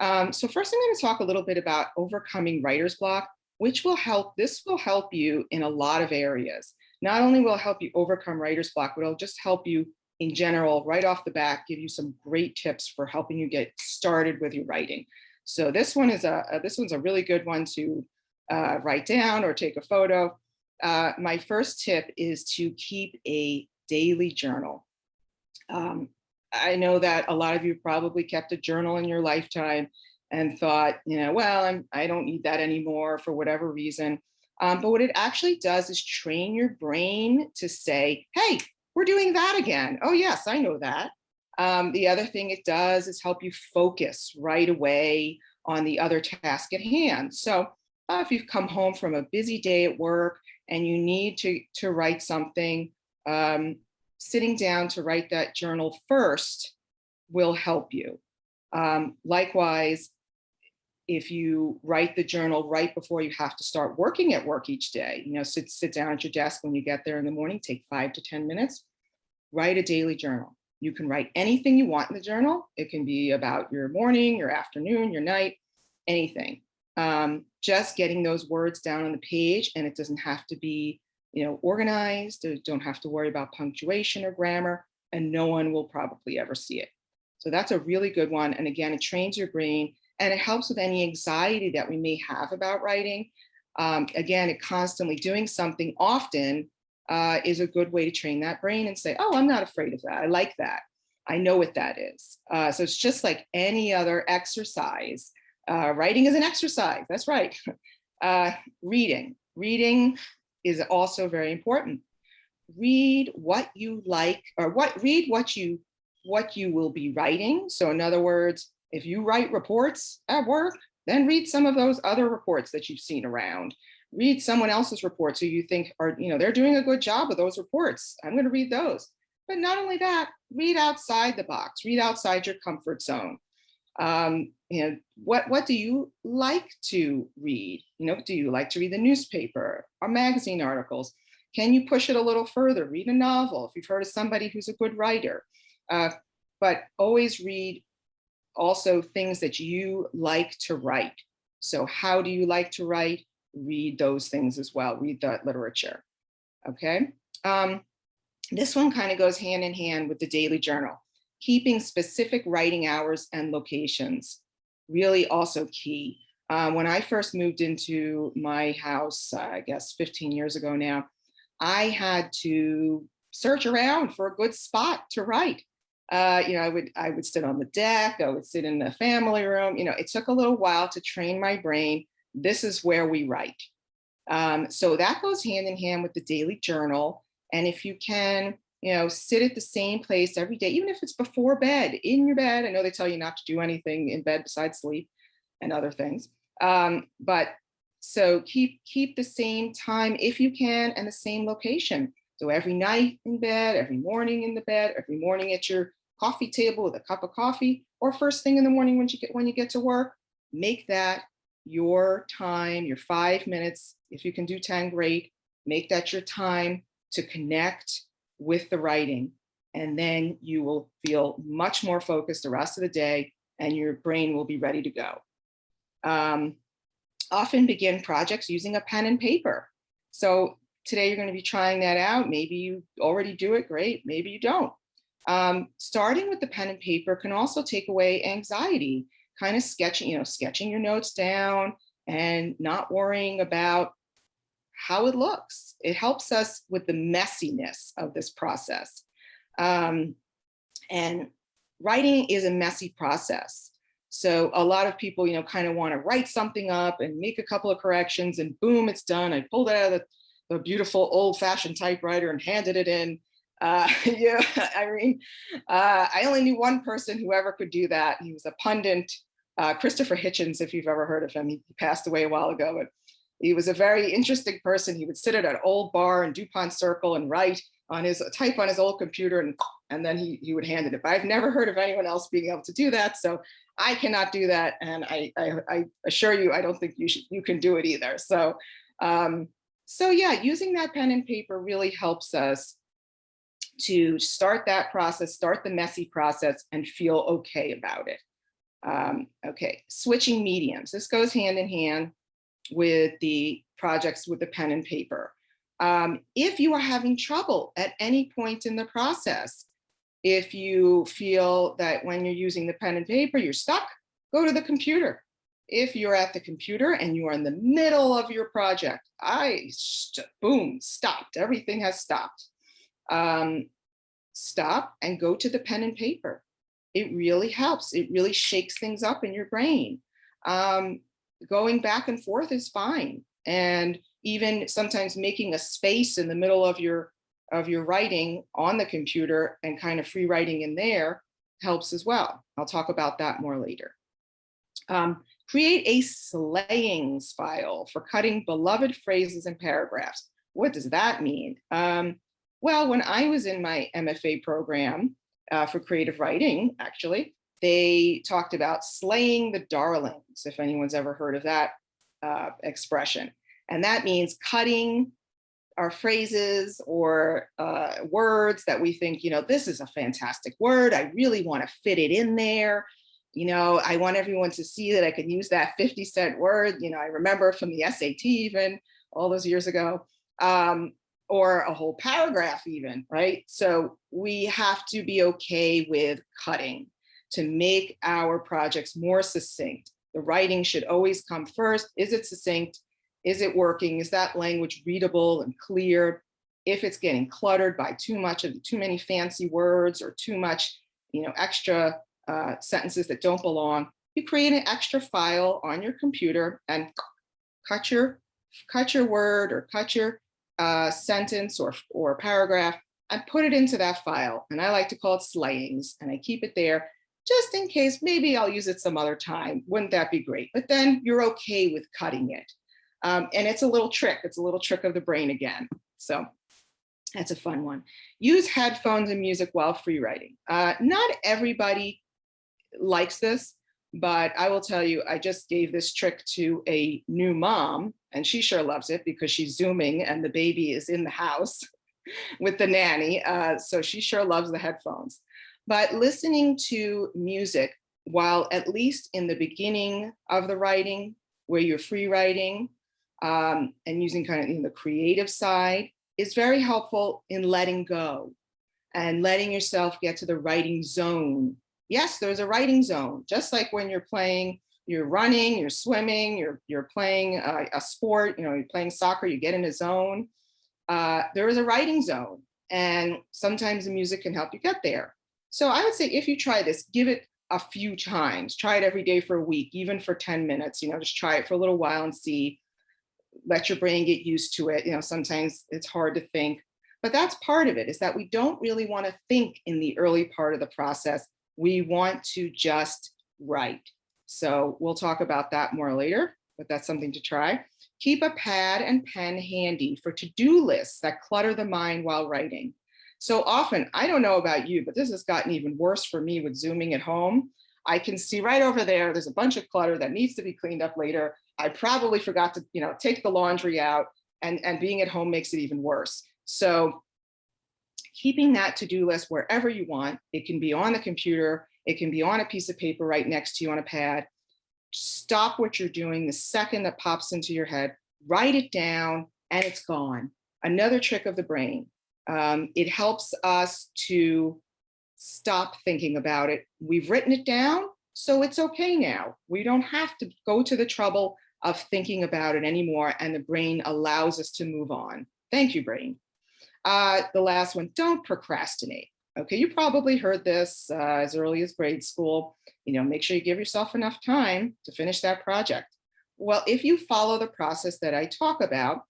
So first I'm going to talk a little bit about overcoming writer's block, which will help, this will help you in a lot of areas. Not only will it help you overcome writer's block, but it'll just help you in general, right off the bat, give you some great tips for helping you get started with your writing. So this one's a really good one to write down or take a photo. My first tip is to keep a daily journal. I know that a lot of you probably kept a journal in your lifetime and thought, well, I don't need that anymore for whatever reason. But what it actually does is train your brain to say, hey, we're doing that again. Oh, yes, I know that. The other thing it does is help you focus right away on the other task at hand. So if you've come home from a busy day at work and you need to write something, sitting down to write that journal first will help you. Likewise, if you write the journal right before you have to start working at work each day, sit down at your desk when you get there in the morning, take 5 to 10 minutes, write a daily journal. You can write anything you want in the journal. It can be about your morning, your afternoon, your night, anything. Just getting those words down on the page, and it doesn't have to be organized. Don't have to worry about punctuation or grammar, and no one will probably ever see it. So that's a really good one. And again, it trains your brain and it helps with any anxiety that we may have about writing. Again, it constantly doing something often is a good way to train that brain and say, oh, I'm not afraid of that. I like that. I know what that is. So it's just like any other exercise. Writing is an exercise. That's right. Reading is also very important. Read what you like, or read what you will be writing. So in other words, if you write reports at work, then read some of those other reports that you've seen around. Read someone else's reports who you think are, they're doing a good job with those reports. I'm going to read those. But not only that, read outside the box, read outside your comfort zone. What do you like to read? Do you like to read the newspaper or magazine articles? Can you push it a little further? Read a novel if you've heard of somebody who's a good writer. But always read also things that you like to write. So how do you like to write? Read those things as well. Read that literature. Okay. This one kind of goes hand in hand with the daily journal. Keeping specific writing hours and locations, really also key. When I first moved into my house, I guess 15 years ago now, I had to search around for a good spot to write. I would sit on the deck, I would sit in the family room. It took a little while to train my brain. This is where we write. So that goes hand in hand with the daily journal. And if you can, sit at the same place every day, even if it's before bed, in your bed. I know they tell you not to do anything in bed besides sleep and other things. But so keep the same time if you can, and the same location. So every night in bed, every morning in the bed, every morning at your coffee table with a cup of coffee, or first thing in the morning when you get to work, make that your time, your 5 minutes. If you can do 10, great. Make that your time to connect with the writing. And then you will feel much more focused the rest of the day, and your brain will be ready to go. Often begin projects using a pen and paper. So today you're going to be trying that out. Maybe you already do it, great. Maybe you don't. Starting with the pen and paper can also take away anxiety, kind of sketching your notes down and not worrying about how it looks. It helps us with the messiness of this process. And writing is a messy process. So a lot of people, kind of want to write something up and make a couple of corrections and boom, it's done. I pulled it out of the beautiful old fashioned typewriter and handed it in. I only knew one person who ever could do that. He was a pundit, Christopher Hitchens, if you've ever heard of him. He passed away a while ago, but he was a very interesting person. He would sit at an old bar in DuPont Circle and type on his old computer, and then he would hand it in. But I've never heard of anyone else being able to do that. So I cannot do that. And I assure you, I don't think you can do it either. So yeah, using that pen and paper really helps us to start that process, start the messy process, and feel okay about it. Okay, switching mediums. This goes hand in hand with the projects with the pen and paper. If you are having trouble at any point in the process, if you feel that when you're using the pen and paper, you're stuck, go to the computer. If you're at the computer and you are in the middle of your project, boom, stopped. Everything has stopped. Stop and go to the pen and paper. It really helps. It really shakes things up in your brain. Going back and forth is fine. And even sometimes making a space in the middle of your writing on the computer and kind of free writing in there helps as well. I'll talk about that more later. Create a slayings file for cutting beloved phrases and paragraphs. What does that mean? Well, when I was in my MFA program for creative writing, actually, they talked about slaying the darlings, if anyone's ever heard of that expression. And that means cutting our phrases or words that we think, this is a fantastic word. I really want to fit it in there. I want everyone to see that I can use that 50-cent word. I remember from the SAT even all those years ago, or a whole paragraph even, right? So we have to be okay with cutting to make our projects more succinct. The writing should always come first. Is it succinct? Is it working? Is that language readable and clear? If it's getting cluttered by too many fancy words or too much, extra sentences that don't belong, you create an extra file on your computer and cut your word or cut your sentence or paragraph and put it into that file. And I like to call it slayings, and I keep it there just in case maybe I'll use it some other time. Wouldn't that be great? But then you're okay with cutting it. And it's a little trick. It's a little trick of the brain again. So that's a fun one. Use headphones and music while free writing. Not everybody likes this, but I will tell you, I just gave this trick to a new mom, and she sure loves it because she's Zooming and the baby is in the house with the nanny. So she sure loves the headphones. But listening to music while at least in the beginning of the writing, where you're free writing, and using kind of the creative side is very helpful in letting go and letting yourself get to the writing zone. Yes, there's a writing zone, just like when you're playing, you're running, you're swimming, you're playing a sport, you're playing soccer, you get in a zone. There is a writing zone, and sometimes the music can help you get there. So I would say if you try this, give it a few times, try it every day for a week, even for 10 minutes, just try it for a little while and see, let your brain get used to it. Sometimes it's hard to think, but that's part of it, is that we don't really want to think in the early part of the process. We want to just write. So we'll talk about that more later, but that's something to try. Keep a pad and pen handy for to-do lists that clutter the mind while writing. So often, I don't know about you, but this has gotten even worse for me with Zooming at home. I can see right over there's a bunch of clutter that needs to be cleaned up later. I probably forgot to, take the laundry out, and being at home makes it even worse. So keeping that to-do list wherever you want, it can be on the computer, it can be on a piece of paper right next to you on a pad. Stop what you're doing the second that pops into your head, write it down, and it's gone. Another trick of the brain. It helps us to stop thinking about it. We've written it down, so it's okay now. We don't have to go to the trouble of thinking about it anymore, and the brain allows us to move on. Thank you, brain. The last one, don't procrastinate. Okay, you probably heard this as early as grade school. Make sure you give yourself enough time to finish that project. Well, if you follow the process that I talk about,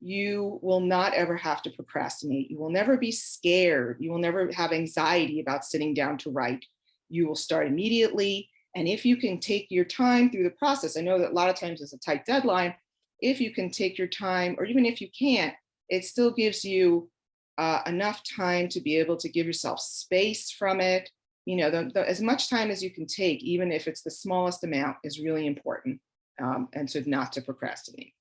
you will not ever have to procrastinate. You will never be scared. You will never have anxiety about sitting down to write. You will start immediately. And if you can take your time through the process, I know that a lot of times it's a tight deadline. If you can take your time, or even if you can't, it still gives you enough time to be able to give yourself space from it. As much time as you can take, even if it's the smallest amount, is really important. And so not to procrastinate.